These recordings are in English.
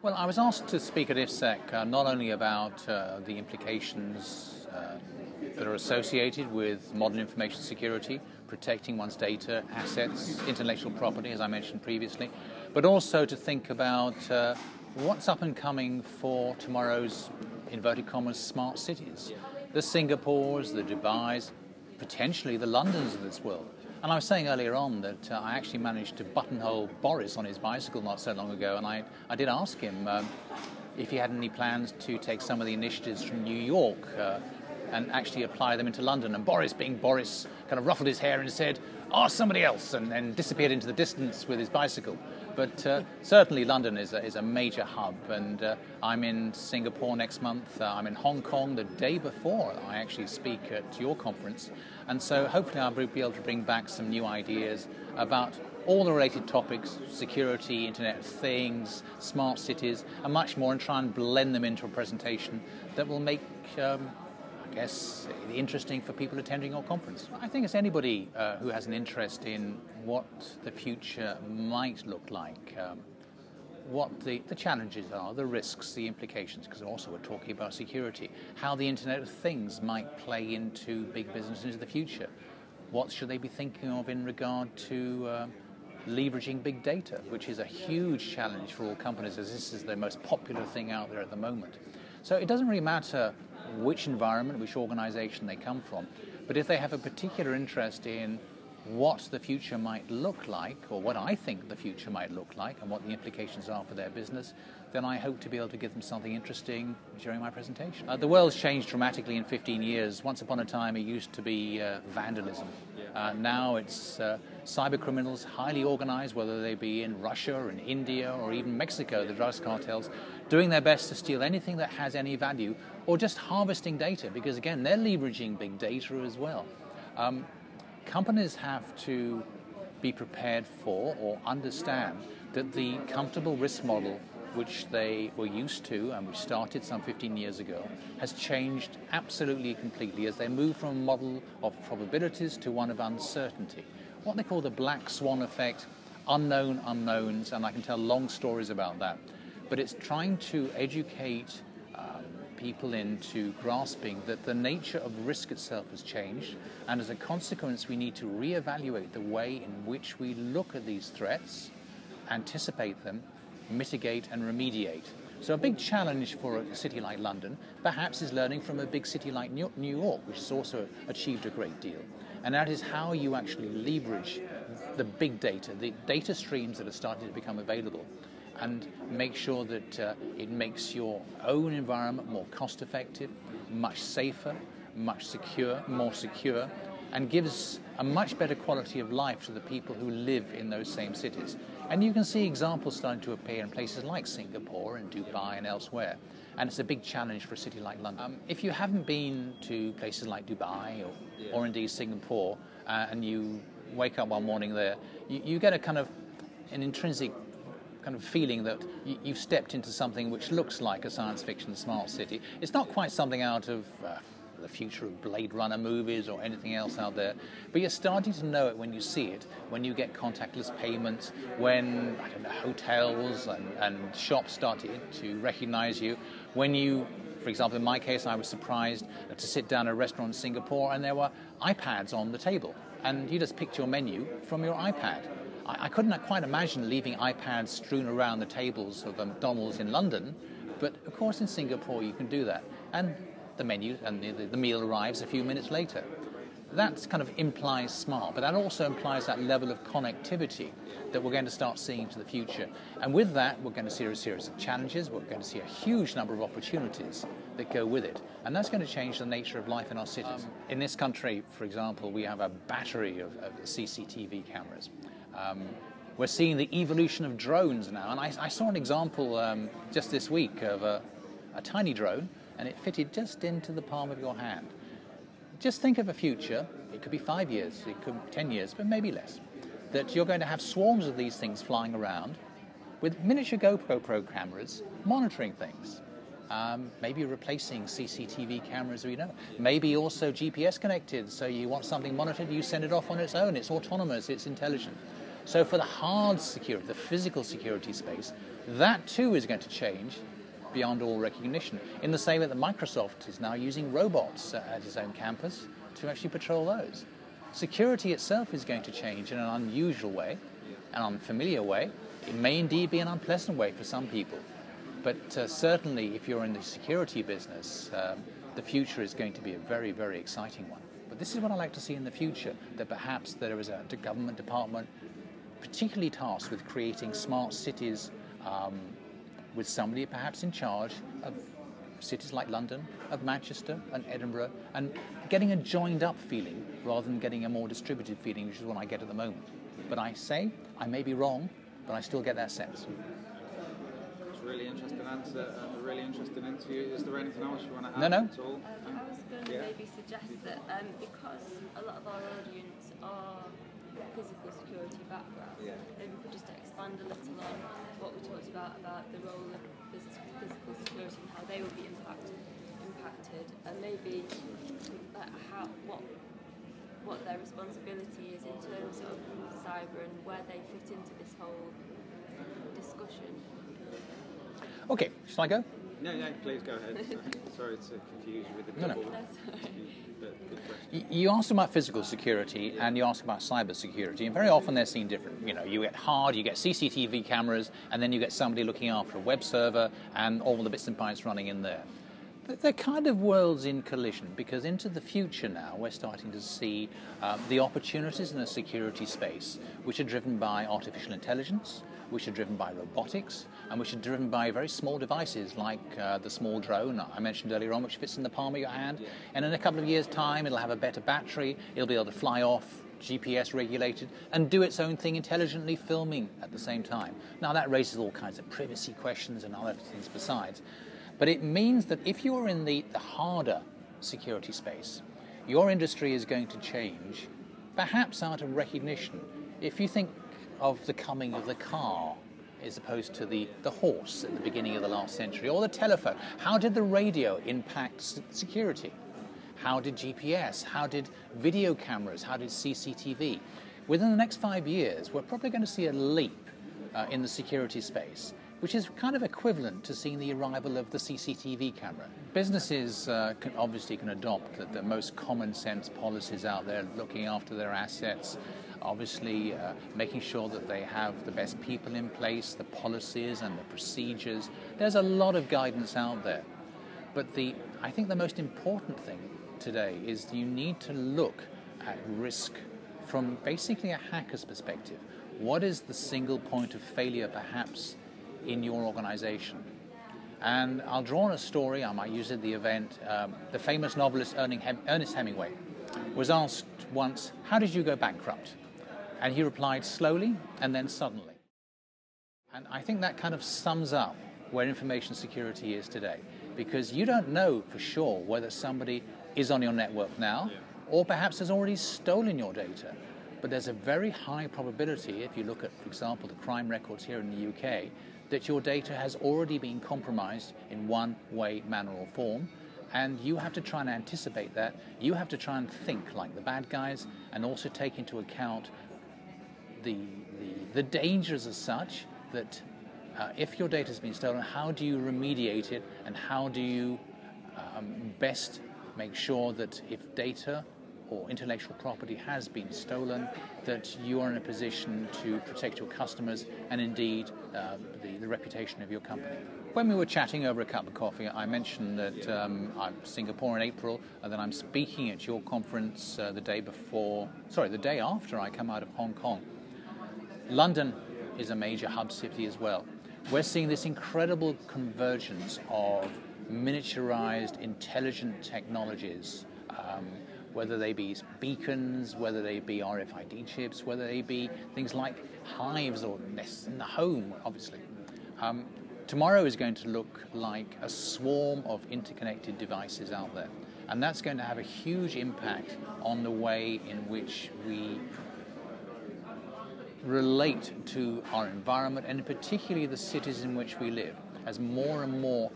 Well, I was asked to speak at IFSEC not only about the implications that are associated with modern information security, protecting one's data, assets, intellectual property, as I mentioned previously, but also to think about what's up and coming for tomorrow's, inverted commas, smart cities. The Singapores, the Dubais, potentially the Londons of this world. And I was saying earlier on that I actually managed to buttonhole Boris on his bicycle not so long ago, and I did ask him if he had any plans to take some of the initiatives from New York and actually apply them into London. And Boris, being Boris, kind of ruffled his hair and said, "Ask somebody else," and then disappeared into the distance with his bicycle. But certainly London is a major hub, and I'm in Singapore next month. I'm in Hong Kong the day before I actually speak at your conference. And so hopefully I'll be able to bring back some new ideas about all the related topics: security, Internet of Things, smart cities, and much more, and try and blend them into a presentation that will make I guess, interesting for people attending your conference. I think it's anybody who has an interest in what the future might look like, what the challenges are, the risks, the implications, because also we're talking about security, how the Internet of Things might play into big business into the future. What should they be thinking of in regard to leveraging big data, which is a huge challenge for all companies, as this is the most popular thing out there at the moment. So it doesn't really matter which environment, which organization they come from, but if they have a particular interest in what the future might look like, or what I think the future might look like, and what the implications are for their business, then I hope to be able to give them something interesting during my presentation. The world's changed dramatically in 15 years. Once upon a time it used to be vandalism. Now it's cyber criminals, highly organized, whether they be in Russia or in India or even Mexico, the drugs cartels, doing their best to steal anything that has any value, or just harvesting data, because again, they're leveraging big data as well. Companies have to be prepared for or understand that the comfortable risk model which they were used to and which started some 15 years ago has changed absolutely completely as they move from a model of probabilities to one of uncertainty. What they call the black swan effect, unknown unknowns, and I can tell long stories about that. But it's trying to educate people into grasping that the nature of risk itself has changed, and as a consequence we need to reevaluate the way in which we look at these threats, anticipate them, mitigate and remediate. So a big challenge for a city like London perhaps is learning from a big city like New York, which has also achieved a great deal. And that is how you actually leverage the big data, the data streams that are starting to become available, and make sure that it makes your own environment more cost-effective, much safer, much more secure, and gives a much better quality of life to the people who live in those same cities. And you can see examples starting to appear in places like Singapore and Dubai and elsewhere. And it's a big challenge for a city like London. If you haven't been to places like Dubai or indeed Singapore, and you wake up one morning there, you get a kind of an intrinsic kind of feeling that you've stepped into something which looks like a science fiction smart city. It's not quite something out of the future of Blade Runner movies or anything else out there, but you're starting to know it when you see it, when you get contactless payments, when, I don't know, hotels and shops start to recognize you, when you, for example, in my case, I was surprised to sit down at a restaurant in Singapore and there were iPads on the table, and you just picked your menu from your iPad. I couldn't quite imagine leaving iPads strewn around the tables of a McDonald's in London, but of course in Singapore you can do that. And the menu and the meal arrives a few minutes later. That kind of implies smart, but that also implies that level of connectivity that we're going to start seeing into the future. And with that, we're going to see a series of challenges. We're going to see a huge number of opportunities that go with it. And that's going to change the nature of life in our cities. In this country, for example, we have a battery of CCTV cameras. We're seeing the evolution of drones now. And I saw an example just this week of a tiny drone, and it fitted just into the palm of your hand. Just think of a future, it could be 5 years, it could be 10 years, but maybe less, that you're going to have swarms of these things flying around with miniature GoPro cameras monitoring things. Maybe replacing CCTV cameras, maybe also GPS connected, so you want something monitored, you send it off on its own, it's autonomous, it's intelligent. So for the hard security, the physical security space, that too is going to change beyond all recognition. In the same way that Microsoft is now using robots at its own campus to actually patrol those. Security itself is going to change in an unusual way, an unfamiliar way. It may indeed be an unpleasant way for some people. But certainly if you're in the security business, the future is going to be a very, very exciting one. But this is what I like to see in the future, that perhaps there is a government department particularly tasked with creating smart cities with somebody perhaps in charge of cities like London, of Manchester and Edinburgh, and getting a joined up feeling rather than getting a more distributed feeling, which is what I get at the moment. But I say, I may be wrong, but I still get that sense. It's a really interesting answer and a really interesting interview. Is there anything else you want to add No. at all? I was going to maybe suggest that because a lot of our audience are physical security background, maybe we could just expand a little on what we talked about the role of physical security and how they will be impacted, and maybe what their responsibility is in terms of cyber and where they fit into this whole discussion. Okay, shall I go? No, please go ahead. Sorry to confuse you with the double. But good question. You asked about physical security and you asked about cyber security, and very often they're seen different. You know, you get hard, you get CCTV cameras, and then you get somebody looking after a web server and all the bits and bytes running in there. But they're kind of worlds in collision, because into the future now we're starting to see the opportunities in the security space, which are driven by artificial intelligence, which are driven by robotics, and which are driven by very small devices like the small drone I mentioned earlier on, which fits in the palm of your hand. And in a couple of years' time, it'll have a better battery, it'll be able to fly off, GPS regulated, and do its own thing intelligently, filming at the same time. Now that raises all kinds of privacy questions and other things besides. But it means that if you're in the harder security space, your industry is going to change, perhaps out of recognition. If you think of the coming of the car as opposed to the horse at the beginning of the last century, or the telephone, how did the radio impact security? How did GPS? How did video cameras? How did CCTV? Within the next 5 years, we're probably going to see a leap in the security space, which is kind of equivalent to seeing the arrival of the CCTV camera. Businesses can adopt the most common sense policies out there, looking after their assets, obviously making sure that they have the best people in place, the policies and the procedures. There's a lot of guidance out there. But I think the most important thing today is you need to look at risk from basically a hacker's perspective. What is the single point of failure perhaps in your organization? And I'll draw on a story, I might use it at the event. The famous novelist Ernest Hemingway was asked once, how did you go bankrupt? And he replied, slowly and then suddenly. And I think that kind of sums up where information security is today, because you don't know for sure whether somebody is on your network now or perhaps has already stolen your data. But there's a very high probability, if you look at, for example, the crime records here in the UK, that your data has already been compromised in one way, manner or form. And you have to try and anticipate that. You have to try and think like the bad guys, and also take into account the dangers as such that if your data has been stolen, how do you remediate it, and how do you best make sure that if data or intellectual property has been stolen, that you are in a position to protect your customers and indeed the reputation of your company. When we were chatting over a cup of coffee, I mentioned that I'm Singapore in April, and then I'm speaking at your conference the day after I come out of Hong Kong. London is a major hub city as well. We're seeing this incredible convergence of miniaturized, intelligent technologies, whether they be beacons, whether they be RFID chips, whether they be things like hives or nests in the home, obviously. Tomorrow is going to look like a swarm of interconnected devices out there. And that's going to have a huge impact on the way in which we relate to our environment, and particularly the cities in which we live, as more and more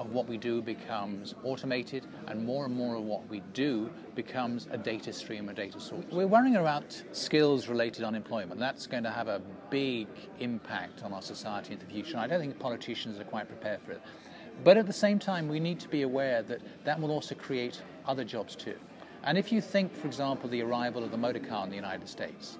of what we do becomes automated, and more of what we do becomes a data stream, a data source. We're worrying about skills-related unemployment. That's going to have a big impact on our society in the future. I don't think politicians are quite prepared for it. But at the same time, we need to be aware that that will also create other jobs too. And if you think, for example, the arrival of the motor car in the United States,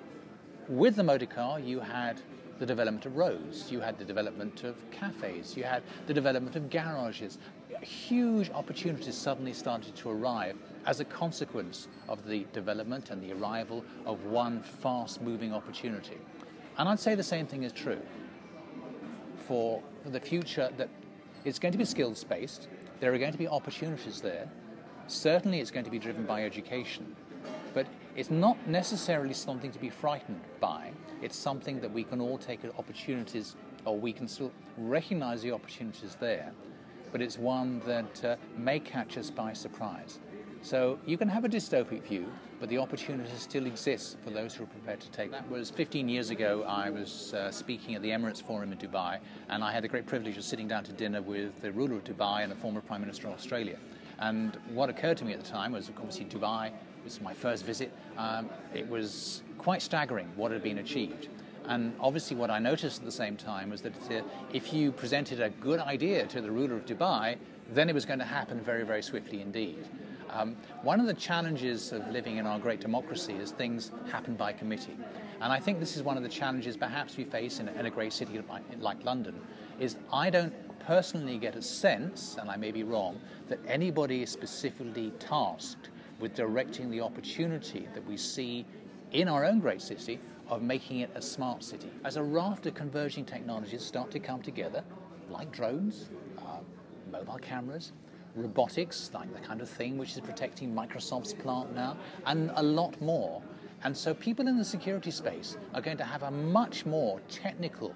with the motor car you had the development of roads, you had the development of cafes, you had the development of garages. Huge opportunities suddenly started to arrive as a consequence of the development and the arrival of one fast-moving opportunity. And I'd say the same thing is true for the future, that it's going to be skills-based, there are going to be opportunities there. Certainly it's going to be driven by education, but it's not necessarily something to be frightened by. It's something that we can all take as opportunities, or we can still recognize the opportunities there, but it's one that may catch us by surprise. So you can have a dystopic view, but the opportunity still exists for those who are prepared to take. That was 15 years ago. I was speaking at the Emirates Forum in Dubai, and I had the great privilege of sitting down to dinner with the ruler of Dubai and a former Prime Minister of Australia. And what occurred to me at the time was, obviously, Dubai was my first visit. It was quite staggering what had been achieved. And obviously what I noticed at the same time was that if you presented a good idea to the ruler of Dubai, then it was going to happen very, very swiftly indeed. One of the challenges of living in our great democracy is things happen by committee. And I think this is one of the challenges perhaps we face in a great city like London, is I don't personally get a sense, and I may be wrong, that anybody is specifically tasked with directing the opportunity that we see in our own great city of making it a smart city. As a raft of converging technologies start to come together, like drones, mobile cameras, robotics, like the kind of thing which is protecting Microsoft's plant now, and a lot more. And so people in the security space are going to have a much more technical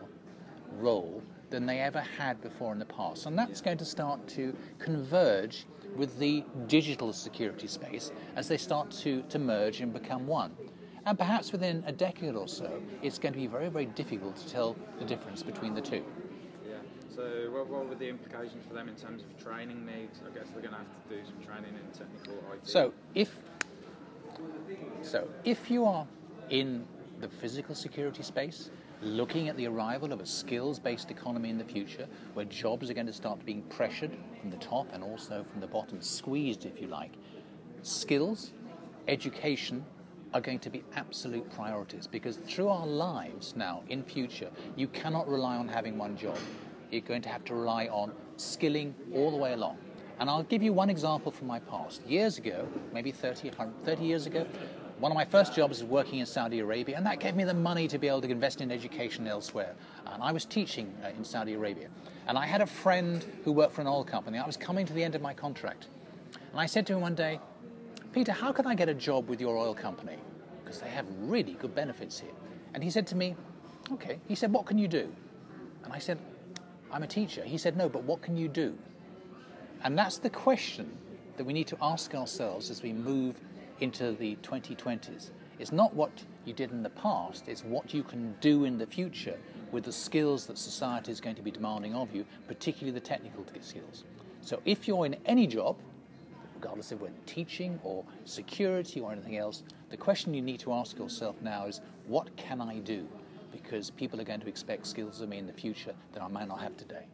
role than they ever had before in the past. And that's going to start to converge with the digital security space as they start to merge and become one. And perhaps within a decade or so, it's going to be very, very difficult to tell the difference between the two. Yeah. So what were the implications for them in terms of training needs? I guess they're going to have to do some training in technical IT. So if you are in the physical security space, looking at the arrival of a skills-based economy in the future, where jobs are going to start being pressured from the top and also from the bottom, squeezed if you like, skills, education are going to be absolute priorities, because through our lives now in future, you cannot rely on having one job. You're going to have to rely on skilling all the way along. And I'll give you one example from my past. Years ago, maybe 30 years ago, one of my first jobs was working in Saudi Arabia, and that gave me the money to be able to invest in education elsewhere. And I was teaching in Saudi Arabia. And I had a friend who worked for an oil company. I was coming to the end of my contract. And I said to him one day, "Peter, how can I get a job with your oil company? Because they have really good benefits here." And he said to me, "Okay." He said, "What can you do?" And I said, "I'm a teacher." He said, "No, but what can you do?" And that's the question that we need to ask ourselves as we move into the 2020s. It's not what you did in the past, it's what you can do in the future with the skills that society is going to be demanding of you, particularly the technical skills. So if you're in any job, regardless of whether teaching or security or anything else, the question you need to ask yourself now is, what can I do? Because people are going to expect skills of me in the future that I might not have today.